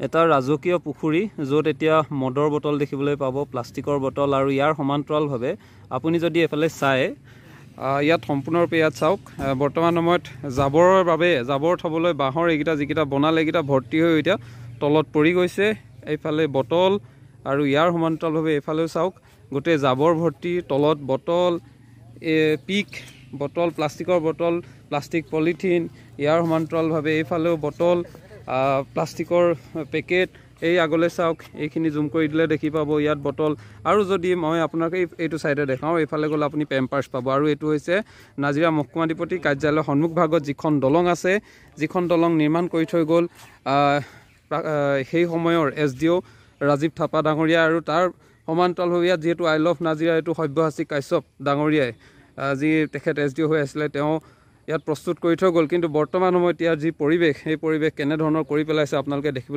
এটা ৰাজকীয় পুখুৰী য'ত এতিয়া মদৰ বটল দেখিবলৈ পাব, প্লাষ্টিকৰ বটল, আৰু ইয়াৰ সমান্তৰালভাৱে আপুনি যদি এফালে চায় ইয়াত সম্পূৰ্ণৰূপে ইয়াত চাওক বৰ্তমান সময়ত জাবৰৰ বাবে জাবৰ থ'বলৈ বাঁহৰ এইকেইটা যিকেইটা বনালে এইকেইটা ভৰ্তি হৈ এতিয়া তলত পৰি গৈছে। এইফালে বটল আৰু ইয়াৰ সমান্তৰালভাৱে এইফালেও চাওক গোটেই জাবৰ ভৰ্তি, তলত বটল, পিক বটল, প্লাষ্টিকৰ বটল, প্লাষ্টিক পলিথিন, ইয়াৰ সমান্তৰালভাৱে এইফালেও বটল, প্লাষ্টিকৰ পেকেট। এই আগলৈ চাওক, এইখিনি জুম কৰি দিলে দেখি পাব ইয়াত বটল। আৰু যদি মই আপোনাক এইটো ছাইডে দেখাওঁ, এইফালে গ'লে আপুনি পেম্পাৰ্ছ পাব। আৰু এইটো হৈছে নাজিৰা মহকুমাধিপতি কাৰ্যালয়ৰ সন্মুখভাগত যিখন দলং আছে, যিখন দলং নিৰ্মাণ কৰি থৈ গ'ল সেই সময়ৰ SDO ৰাজীৱ থাপা ডাঙৰীয়া, আৰু তাৰ সমান্তৰালভাৱে ইয়াত যিহেতু আই লভ নাজিৰা এইটো সব্যসাচী কাশ্যপ ডাঙৰীয়াই যি তেখেত SDO হৈ আছিলে তেওঁ ইয়াত প্ৰস্তুত কৰি থৈ গ'ল। কিন্তু বৰ্তমান সময়ত ইয়াৰ যি পৰিৱেশ, সেই পৰিৱেশ কেনেধৰণৰ কৰি পেলাইছে আপোনালোকে দেখিব।